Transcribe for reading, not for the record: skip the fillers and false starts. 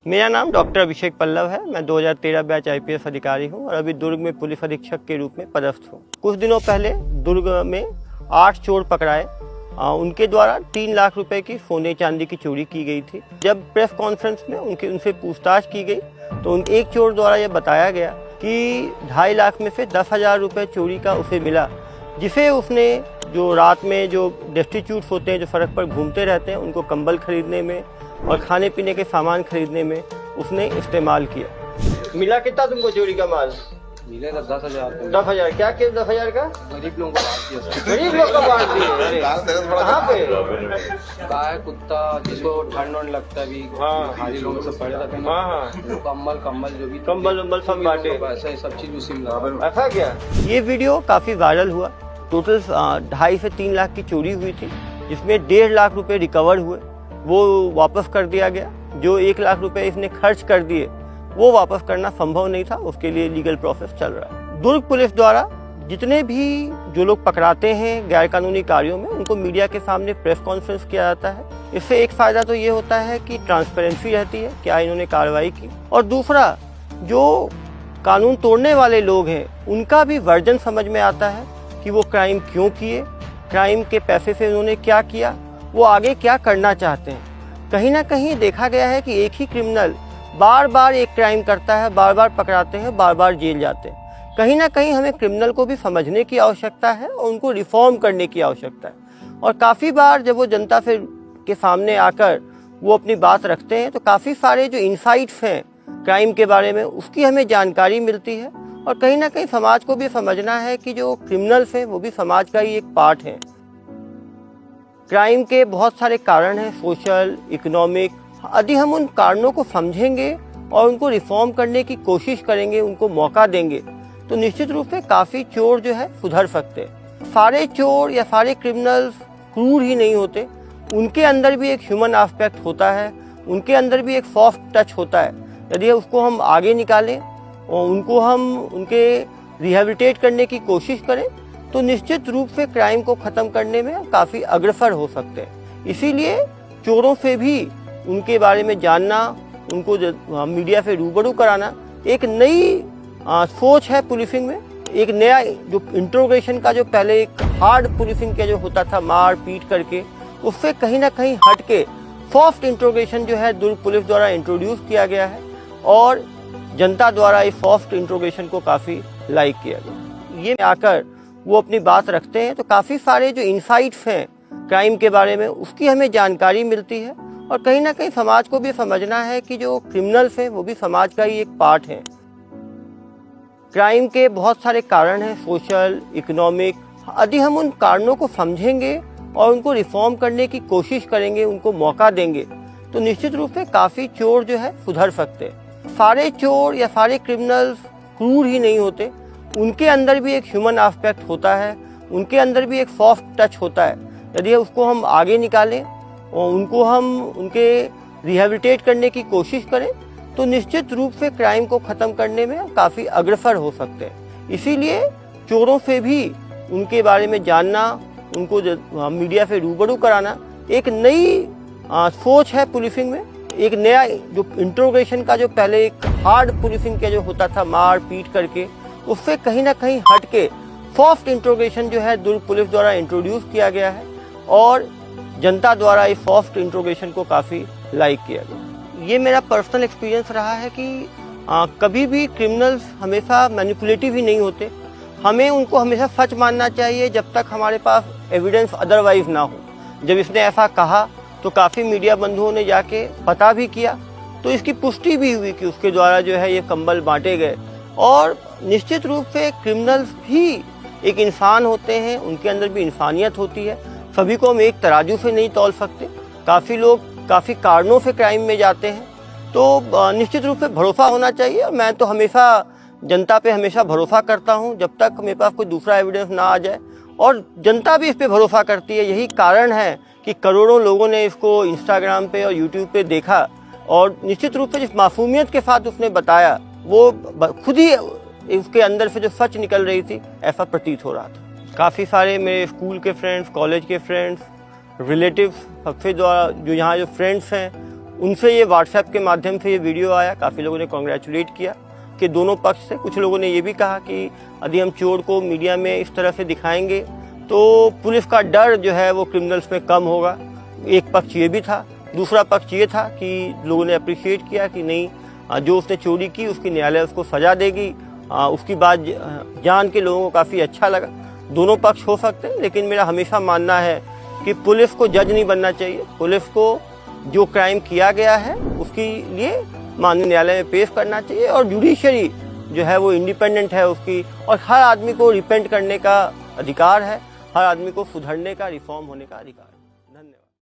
मेरा नाम डॉक्टर अभिषेक पल्लव है। मैं 2013 बैच आईपीएस अधिकारी हूं और अभी दुर्ग में पुलिस अधीक्षक के रूप में पदस्थ हूं। कुछ दिनों पहले दुर्ग में 8 चोर पकड़ाए। उनके द्वारा 3 लाख रुपए की सोने चांदी की चोरी की गई थी। जब प्रेस कॉन्फ्रेंस में उनसे पूछताछ की गई तो एक चोर द्वारा यह बताया गया कि 2.5 लाख में से 10,000 रुपये चोरी का उसे मिला, जिसे उसने जो रात में जो डेस्टिट्यूट्स होते हैं, जो सड़क पर घूमते रहते हैं, उनको कंबल खरीदने में और खाने पीने के सामान खरीदने में उसने इस्तेमाल किया। मिला कितना तुमको चोरी का माल? मिलेगा 10,000। 10,000 क्या किया? 10,000 का गरीब लोगों को बांट दिया। गरीब लोग का बांट दिए। कहाँ पे? गाय कुत्ता जिसको ठंड वंड लगता है भी, हारी लोग सब पड़े रहते हैं। हाँ, कम्बल जो भी कंबल सब बांटे। ऐसा सब चीज उसी में लगा। ऐसा क्या? ये वीडियो काफी वायरल हुआ। टोटल 2.5 से 3 लाख की चोरी हुई थी, जिसमें 1.5 लाख रुपए रिकवर हुए, वो वापस कर दिया गया। जो 1 लाख रुपए इसने खर्च कर दिए वो वापस करना संभव नहीं था, उसके लिए लीगल प्रोसेस चल रहा है। दुर्ग पुलिस द्वारा जितने भी जो लोग पकड़ाते हैं गैर कानूनी कार्यों में, उनको मीडिया के सामने प्रेस कॉन्फ्रेंस किया जाता है। इससे एक फायदा तो ये होता है कि ट्रांसपेरेंसी रहती है, क्या इन्होंने कार्रवाई की, और दूसरा जो कानून तोड़ने वाले लोग हैं उनका भी वर्जन समझ में आता है कि वो क्राइम क्यों किए, क्राइम के पैसे से उन्होंने क्या किया, वो आगे क्या करना चाहते हैं। कहीं ना कहीं देखा गया है कि एक ही क्रिमिनल बार बार एक क्राइम करता है, बार बार पकड़ाते हैं, बार बार जेल जाते हैं। कहीं ना कहीं हमें क्रिमिनल को भी समझने की आवश्यकता है और उनको रिफॉर्म करने की आवश्यकता है। और काफ़ी बार जब वो जनता के सामने आकर वो अपनी बात रखते हैं तो काफ़ी सारे जो इंसाइट्स हैं क्राइम के बारे में, उसकी हमें जानकारी मिलती है। और कहीं ना कहीं समाज को भी समझना है कि जो क्रिमिनल्स हैं वो भी समाज का ही एक पार्ट है। क्राइम के बहुत सारे कारण हैं, सोशल, इकोनॉमिक। यदि हम उन कारणों को समझेंगे और उनको रिफॉर्म करने की कोशिश करेंगे, उनको मौका देंगे, तो निश्चित रूप से काफ़ी चोर जो है सुधर सकते हैं। सारे चोर या सारे क्रिमिनल्स क्रूर ही नहीं होते, उनके अंदर भी एक ह्यूमन एस्पेक्ट होता है, उनके अंदर भी एक सॉफ्ट टच होता है। यदि उसको हम आगे निकालें और उनको हम उनके रिहेबिलिटेट करने की कोशिश करें तो निश्चित रूप से क्राइम को ख़त्म करने में काफ़ी अग्रसर हो सकते हैं। इसीलिए चोरों से भी उनके बारे में जानना, उनको मीडिया से रूबरू कराना एक नई सोच है पुलिसिंग में। एक नया जो इंट्रोगेशन का जो पहले एक हार्ड पुलिसिंग का जो होता था मार पीट करके, उससे कहीं ना कहीं हट के सॉफ्ट इंट्रोगेशन जो है दुर्ग पुलिस द्वारा इंट्रोड्यूस किया गया है और जनता द्वारा इस सॉफ्ट इंट्रोगेशन को काफ़ी लाइक किया गया। ये आकर वो अपनी बात रखते हैं तो काफ़ी सारे जो इंसाइट्स हैं क्राइम के बारे में, उसकी हमें जानकारी मिलती है। और कहीं ना कहीं समाज को भी समझना है कि जो क्रिमिनल्स हैं वो भी समाज का ही एक पार्ट है। क्राइम के बहुत सारे कारण हैं, सोशल, इकोनॉमिक। यदि हम उन कारणों को समझेंगे और उनको रिफॉर्म करने की कोशिश करेंगे, उनको मौका देंगे, तो निश्चित रूप से काफ़ी चोर जो है सुधर सकते हैं। सारे चोर या सारे क्रिमिनल्स क्रूर ही नहीं होते, उनके अंदर भी एक ह्यूमन एस्पेक्ट होता है, उनके अंदर भी एक सॉफ्ट टच होता है। यदि उसको हम आगे निकालें और उनको हम उनके रिहेबिलिटेट करने की कोशिश करें तो निश्चित रूप से क्राइम को ख़त्म करने में काफ़ी अग्रसर हो सकते हैं। इसीलिए चोरों से भी उनके बारे में जानना, उनको मीडिया से रूबरू कराना एक नई सोच है पुलिसिंग में। एक नया जो इंट्रोगेशन का जो पहले एक हार्ड पुलिसिंग का जो होता था मार पीट करके, उससे कहीं ना कहीं हट के सॉफ्ट इंट्रोगेशन जो है दुर्ग पुलिस द्वारा इंट्रोड्यूस किया गया है और जनता द्वारा इस सॉफ्ट इंट्रोगेशन को काफ़ी लाइक किया गया। ये मेरा पर्सनल एक्सपीरियंस रहा है कि कभी भी क्रिमिनल्स हमेशा मैनिपुलेटिव ही नहीं होते। हमें उनको हमेशा सच मानना चाहिए जब तक हमारे पास एविडेंस अदरवाइज ना हो। जब इसने ऐसा कहा तो काफ़ी मीडिया बंधुओं ने जाके पता भी किया, तो इसकी पुष्टि भी हुई कि उसके द्वारा जो है ये कंबल बांटे गए। और निश्चित रूप से क्रिमिनल्स भी एक इंसान होते हैं, उनके अंदर भी इंसानियत होती है। सभी को हम एक तराजू से नहीं तौल सकते। काफ़ी लोग काफ़ी कारणों से क्राइम में जाते हैं, तो निश्चित रूप से भरोसा होना चाहिए। और मैं तो हमेशा जनता पे हमेशा भरोसा करता हूं जब तक मेरे पास कोई दूसरा एविडेंस ना आ जाए, और जनता भी इस पे भरोसा करती है। यही कारण है कि करोड़ों लोगों ने इसको इंस्टाग्राम पे और यूट्यूब पे देखा और निश्चित रूप से जिस मासूमियत के साथ उसने बताया, वो खुद ही उसके अंदर से जो सच निकल रही थी, ऐसा प्रतीत हो रहा था। काफ़ी सारे मेरे स्कूल के फ्रेंड्स, कॉलेज के फ्रेंड्स, रिलेटिव्स, सबसे जो यहाँ जो फ्रेंड्स हैं उनसे ये व्हाट्सएप के माध्यम से ये वीडियो आया, काफ़ी लोगों ने कॉन्ग्रेचुलेट किया कि दोनों पक्ष से। कुछ लोगों ने ये भी कहा कि यदि हम चोर को मीडिया में इस तरह से दिखाएंगे तो पुलिस का डर जो है वो क्रिमिनल्स में कम होगा। एक पक्ष ये भी था। दूसरा पक्ष ये था कि लोगों ने अप्रिशिएट किया कि नहीं, जो उसने चोरी की उसकी न्यायालय उसको सजा देगी। उसकी बात जान के लोगों को काफ़ी अच्छा लगा। दोनों पक्ष हो सकते हैं, लेकिन मेरा हमेशा मानना है कि पुलिस को जज नहीं बनना चाहिए। पुलिस को जो क्राइम किया गया है उसके लिए माननीय न्यायालय में पेश करना चाहिए, और जुडिशरी जो है वो इंडिपेंडेंट है उसकी, और हर आदमी को रिपेंट करने का अधिकार है, हर आदमी को सुधरने का, रिफॉर्म होने का अधिकार है।